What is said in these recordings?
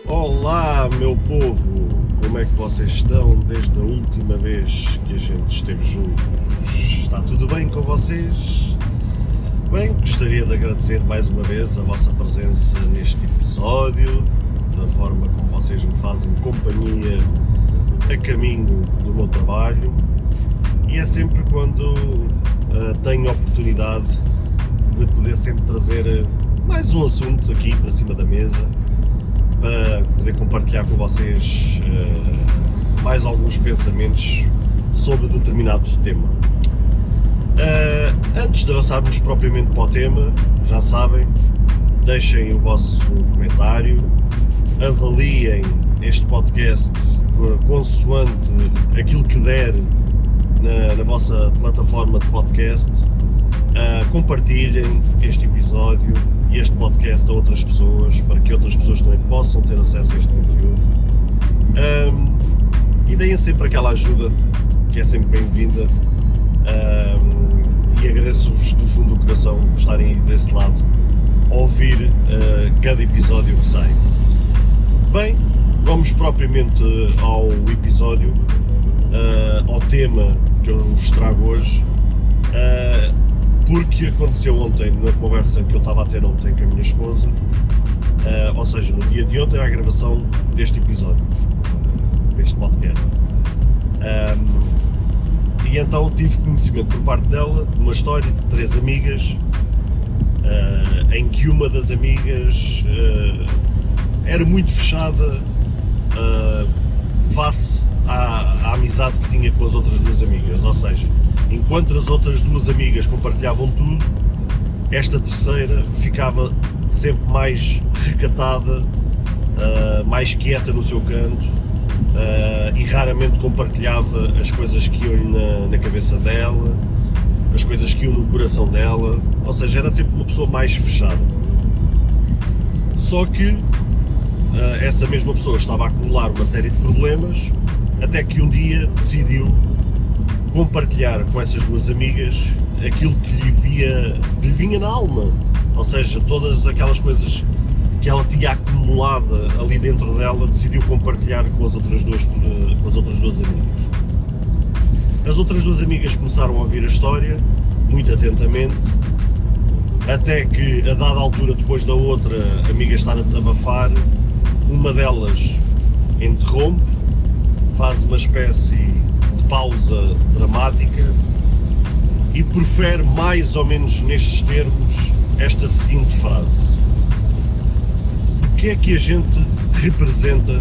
Olá, meu povo! Como é que vocês estão desde a última vez que a gente esteve juntos? Está tudo bem com vocês? Bem, gostaria de agradecer mais uma vez a vossa presença neste episódio, da forma como vocês me fazem companhia a caminho do meu trabalho, e é sempre quando tenho a oportunidade de poder sempre trazer mais um assunto aqui para cima da mesa, para poder compartilhar com vocês mais alguns pensamentos sobre determinado tema. Antes de avançarmos propriamente para o tema, já sabem, deixem o vosso comentário, avaliem este podcast consoante aquilo que der na vossa plataforma de podcast, compartilhem este episódio e este podcast a outras pessoas, para que outras pessoas também possam ter acesso a este conteúdo, e deem sempre aquela ajuda que é sempre bem-vinda, e agradeço-vos do fundo do coração por estarem aí desse lado a ouvir cada episódio que sai. Bem, vamos propriamente ao episódio, ao tema que eu vos trago hoje, porque aconteceu ontem, na conversa que eu estava a ter ontem com a minha esposa, ou seja, no dia de ontem, a gravação deste episódio, deste podcast. E então tive conhecimento por parte dela de uma história de 3 amigas, em que uma das amigas era muito fechada face à amizade que tinha com as outras 2 amigas, ou seja, enquanto as outras 2 amigas compartilhavam tudo, esta terceira ficava sempre mais recatada, mais quieta no seu canto, e raramente compartilhava as coisas que iam na cabeça dela, as coisas que iam no coração dela, ou seja, era sempre uma pessoa mais fechada. Só que essa mesma pessoa estava a acumular uma série de problemas, até que um dia decidiu compartilhar com essas 2 amigas aquilo que lhe vinha na alma, ou seja, todas aquelas coisas que ela tinha acumulado ali dentro dela, decidiu compartilhar com as outras duas amigas. As outras 2 amigas começaram a ouvir a história muito atentamente, até que a dada altura, depois da outra amiga estar a desabafar, uma delas interrompe, faz uma espécie de pausa dramática e profere mais ou menos nestes termos esta seguinte frase: o que é que a gente representa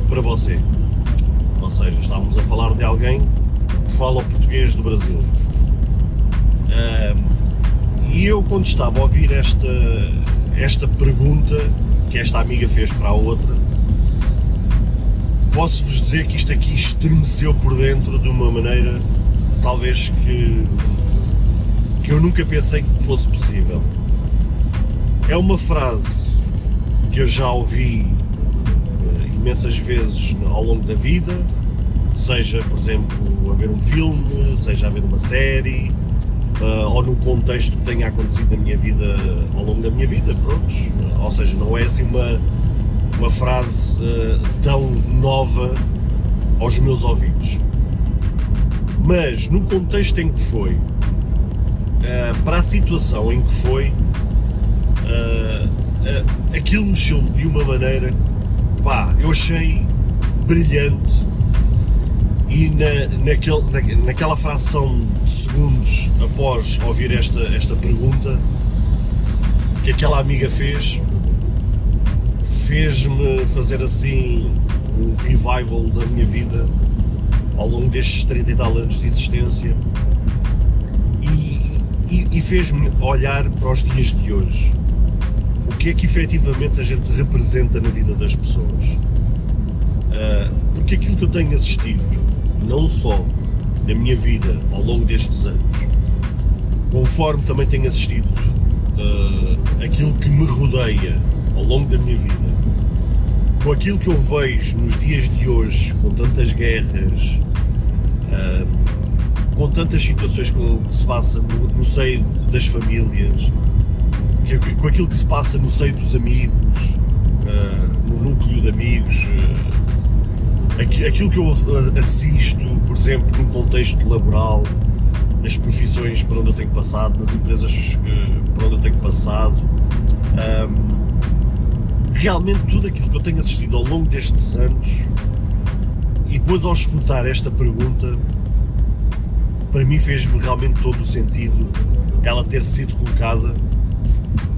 para você? Ou seja, estávamos a falar de alguém que fala o português do Brasil. E eu, quando estava a ouvir esta pergunta que esta amiga fez para a outra, posso-vos dizer que isto aqui estremeceu por dentro de uma maneira talvez que eu nunca pensei que fosse possível. É uma frase que eu já ouvi imensas vezes ao longo da vida, seja, por exemplo, a ver um filme, seja a ver uma série, ou no contexto que tenha acontecido na minha vida, ao longo da minha vida, pronto. Ou seja, não é assim uma frase tão nova aos meus ouvidos. Mas no contexto em que foi, para a situação em que foi, aquilo mexeu de uma maneira, eu achei brilhante, e naquela fração de segundos após ouvir esta pergunta que aquela amiga fez-me fazer assim um revival da minha vida ao longo destes 30 e tal anos de existência, e fez-me olhar para os dias de hoje. O que é que efetivamente a gente representa na vida das pessoas? Porque aquilo que eu tenho assistido, não só na minha vida ao longo destes anos, conforme também tenho assistido aquilo que me rodeia ao longo da minha vida, com aquilo que eu vejo nos dias de hoje, com tantas guerras, com tantas situações que se passa no seio das famílias, com aquilo que se passa no seio dos amigos, no núcleo de amigos, aquilo que eu assisto, por exemplo, no contexto laboral, nas profissões por onde eu tenho passado, nas empresas por onde eu tenho passado, realmente tudo aquilo que eu tenho assistido ao longo destes anos, e depois ao escutar esta pergunta, para mim fez-me realmente todo o sentido ela ter sido colocada,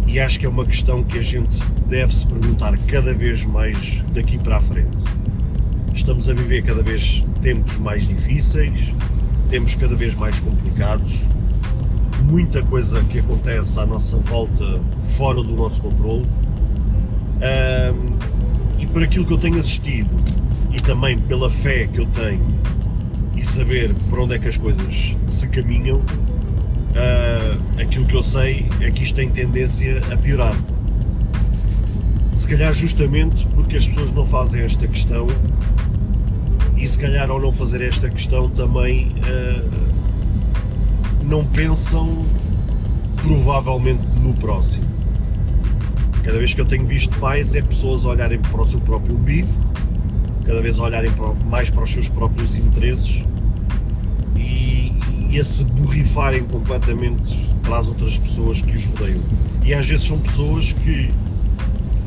e acho que é uma questão que a gente deve se perguntar cada vez mais daqui para a frente. Estamos a viver cada vez tempos mais difíceis, tempos cada vez mais complicados, muita coisa que acontece à nossa volta fora do nosso controle, e por aquilo que eu tenho assistido e também pela fé que eu tenho e saber por onde é que as coisas se caminham, aquilo que eu sei é que isto tem tendência a piorar. Se calhar justamente porque as pessoas não fazem esta questão, e se calhar ao não fazer esta questão também não pensam provavelmente no próximo. Cada vez que eu tenho visto mais é pessoas olharem para o seu próprio umbigo, cada vez olharem mais para os seus próprios interesses e a se borrifarem completamente para as outras pessoas que os rodeiam. E às vezes são pessoas que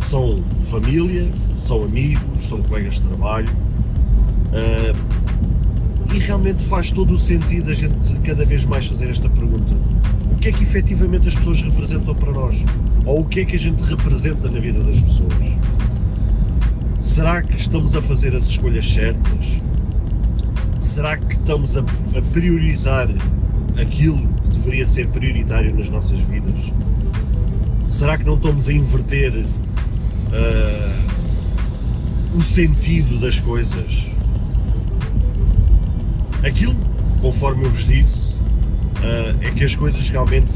são família, são amigos, são colegas de trabalho, e realmente faz todo o sentido a gente cada vez mais fazer esta pergunta: o que é que efetivamente as pessoas representam para nós? Ou o que é que a gente representa na vida das pessoas? Será que estamos a fazer as escolhas certas? Será que estamos a priorizar aquilo que deveria ser prioritário nas nossas vidas? Será que não estamos a inverter o sentido das coisas? Aquilo, conforme eu vos disse, é que as coisas realmente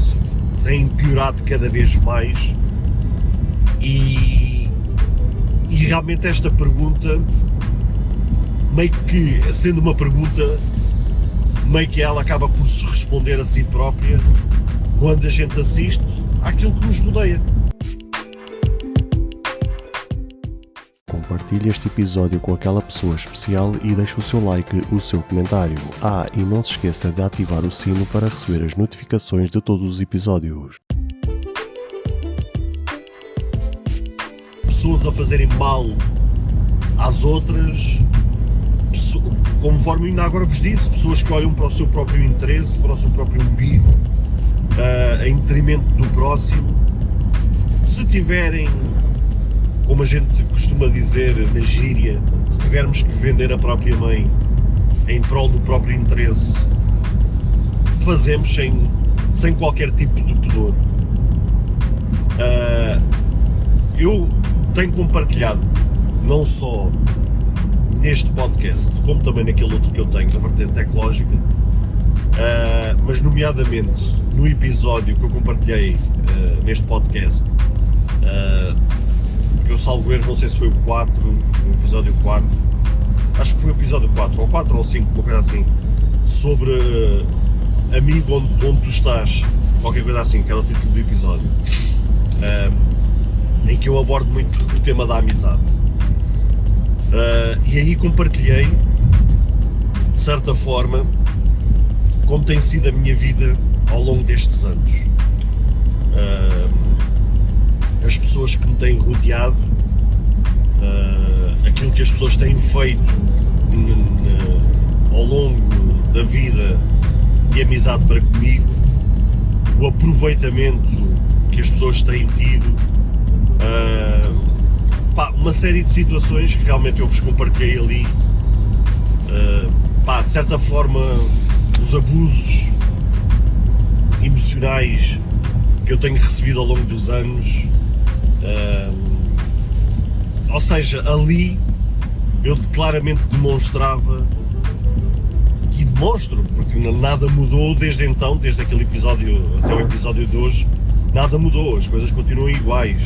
têm piorado cada vez mais, e realmente esta pergunta, meio que sendo uma pergunta, meio que ela acaba por se responder a si própria quando a gente assiste àquilo que nos rodeia. Compartilhe este episódio com aquela pessoa especial e deixe o seu like, o seu comentário. E não se esqueça de ativar o sino para receber as notificações de todos os episódios. Pessoas a fazerem mal às outras, conforme ainda agora vos disse, pessoas que olham para o seu próprio interesse, para o seu próprio umbigo, em detrimento do próximo. Se tiverem, como a gente costuma dizer na gíria, se tivermos que vender a própria mãe em prol do próprio interesse, fazemos sem qualquer tipo de pudor. Eu tenho compartilhado, não só neste podcast, como também naquele outro que eu tenho, da vertente tecnológica, mas nomeadamente no episódio que eu compartilhei neste podcast, que eu salvo erro, não sei se foi o 4, o episódio 4, acho que foi o episódio 4, ou 4 ou 5, uma coisa assim, sobre amigo onde tu estás, qualquer coisa assim, que era o título do episódio, em que eu abordo muito o tema da amizade. E aí compartilhei, de certa forma, como tem sido a minha vida ao longo destes anos. As pessoas que me têm rodeado, aquilo que as pessoas têm feito ao longo da vida de amizade para comigo, o aproveitamento que as pessoas têm tido, uma série de situações que realmente eu vos compartilhei ali, de certa forma os abusos emocionais que eu tenho recebido ao longo dos anos, ou seja, ali eu claramente demonstrava, e demonstro, porque nada mudou desde então, desde aquele episódio até o episódio de hoje, nada mudou, as coisas continuam iguais.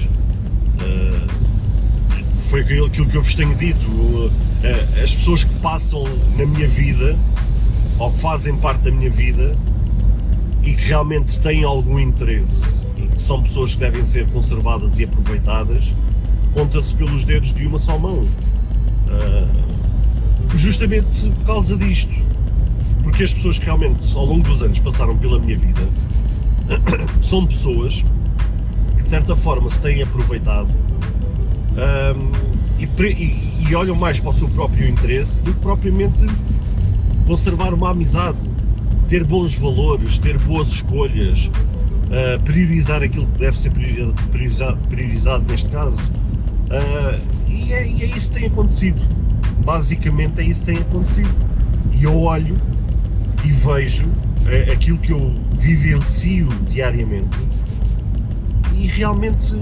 Foi aquilo que eu vos tenho dito, as pessoas que passam na minha vida, ou que fazem parte da minha vida, e que realmente têm algum interesse, e que são pessoas que devem ser conservadas e aproveitadas, conta-se pelos dedos de uma só mão. Justamente por causa disto. Porque as pessoas que realmente ao longo dos anos passaram pela minha vida são pessoas que de certa forma se têm aproveitado e olham mais para o seu próprio interesse do que propriamente conservar uma amizade, ter bons valores, ter boas escolhas, priorizar aquilo que deve ser priorizado neste caso. E é isso que tem acontecido. Basicamente é isso que tem acontecido. E eu olho e vejo aquilo que eu vivencio diariamente e realmente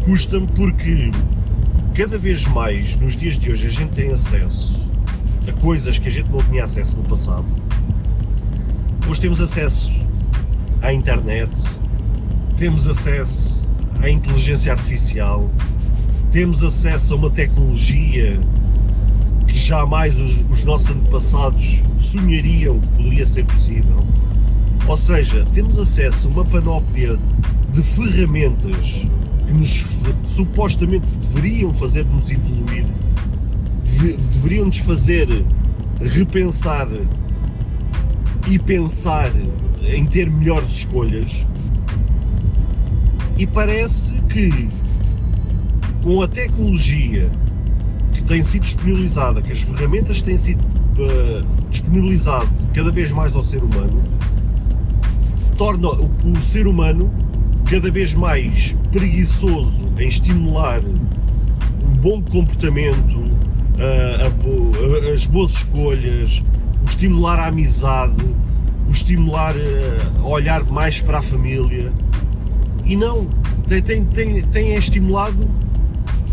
custa-me porque cada vez mais nos dias de hoje a gente tem acesso a coisas que a gente não tinha acesso no passado. Hoje temos acesso à internet, temos acesso à inteligência artificial, temos acesso a uma tecnologia que jamais os nossos antepassados sonhariam que poderia ser possível. Ou seja, temos acesso a uma panóplia de ferramentas que nos supostamente deveriam fazer-nos evoluir, deveriam nos fazer repensar e pensar em ter melhores escolhas. E parece que com a tecnologia que tem sido disponibilizada, que as ferramentas têm sido disponibilizadas cada vez mais ao ser humano, torna o ser humano cada vez mais preguiçoso em estimular o bom comportamento, as boas escolhas, o estimular a amizade, o estimular a olhar mais para a família. E não, tem estimulado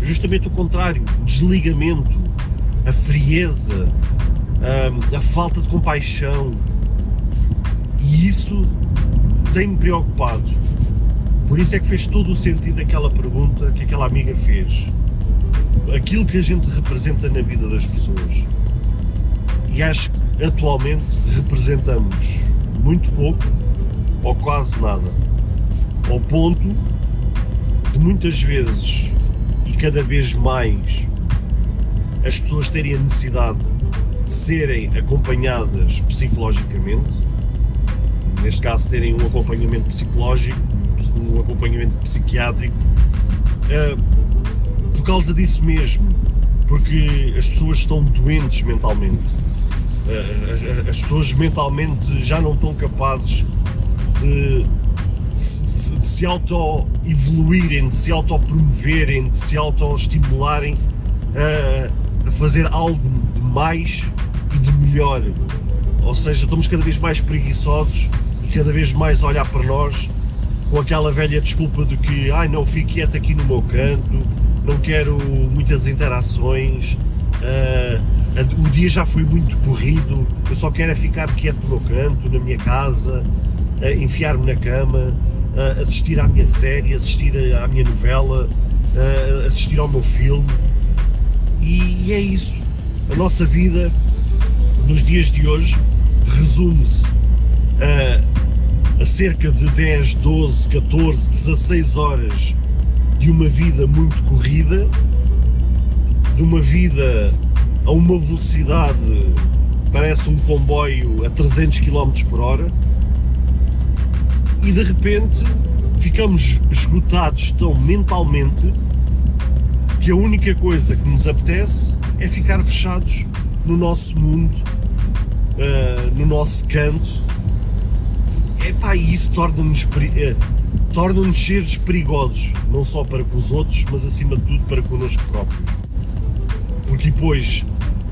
justamente o contrário, o desligamento, a frieza, a falta de compaixão. E isso tem-me preocupado. Por isso é que fez todo o sentido aquela pergunta que aquela amiga fez. Aquilo que a gente representa na vida das pessoas. E acho que atualmente representamos muito pouco ou quase nada. Ao ponto de muitas vezes e cada vez mais as pessoas terem a necessidade de serem acompanhadas psicologicamente, neste caso terem um acompanhamento psicológico, um acompanhamento psiquiátrico, por causa disso mesmo, porque as pessoas estão doentes mentalmente, as pessoas mentalmente já não estão capazes de se auto-evoluírem, de se auto-promoverem, de se auto-estimularem a fazer algo de mais e de melhor. Ou seja, estamos cada vez mais preguiçosos e cada vez mais a olhar para nós com aquela velha desculpa de que não, fico quieto aqui no meu canto, não quero muitas interações, o dia já foi muito corrido, eu só quero é ficar quieto no meu canto, na minha casa, enfiar-me na cama, assistir à minha série, assistir à minha novela, assistir ao meu filme. E é isso. A nossa vida nos dias de hoje resume-se a cerca de 10, 12, 14, 16 horas de uma vida muito corrida, de uma vida a uma velocidade, parece um comboio a 300 km por hora, e de repente ficamos esgotados tão mentalmente que a única coisa que nos apetece é ficar fechados no nosso mundo, no nosso canto. E isso torna-nos seres perigosos, não só para com os outros, mas acima de tudo para connosco próprios. Porque depois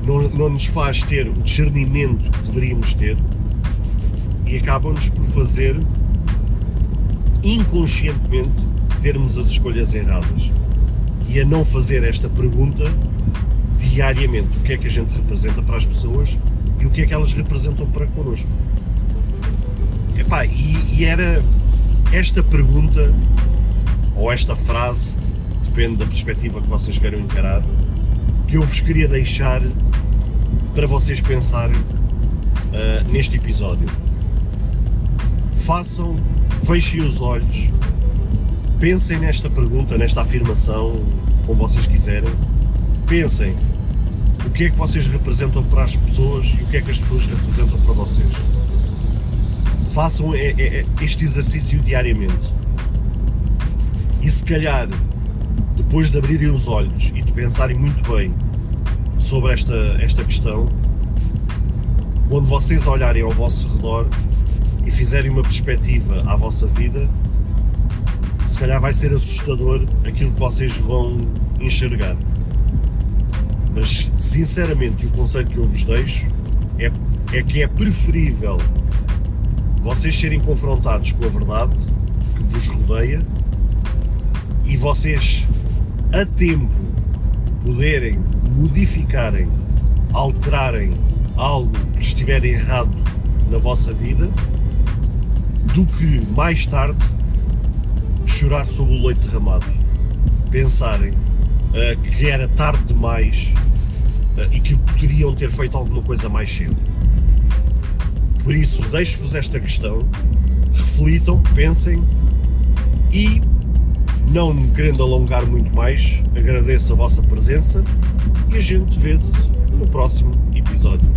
não nos faz ter o discernimento que deveríamos ter e acabam-nos por fazer inconscientemente termos as escolhas erradas e a não fazer esta pergunta diariamente: o que é que a gente representa para as pessoas e o que é que elas representam para connosco. E era esta pergunta ou esta frase, depende da perspectiva que vocês queiram encarar, que eu vos queria deixar para vocês pensarem neste episódio. Fechem os olhos Pensem nesta pergunta, nesta afirmação, como vocês quiserem. Pensem o que é que vocês representam para as pessoas e o que é que as pessoas representam para vocês. Façam este exercício diariamente. E se calhar, depois de abrirem os olhos e de pensarem muito bem sobre esta questão, quando vocês olharem ao vosso redor e fizerem uma perspectiva à vossa vida, se calhar vai ser assustador aquilo que vocês vão enxergar. Mas, sinceramente, o conselho que eu vos deixo é que é preferível vocês serem confrontados com a verdade que vos rodeia e vocês, a tempo, poderem modificarem, alterarem algo que estiver errado na vossa vida, do que mais tarde chorar sob o leite derramado, pensarem que era tarde demais e que poderiam ter feito alguma coisa mais cedo. Por isso, deixo-vos esta questão, reflitam, pensem e, não me querendo alongar muito mais, agradeço a vossa presença e a gente vê-se no próximo episódio.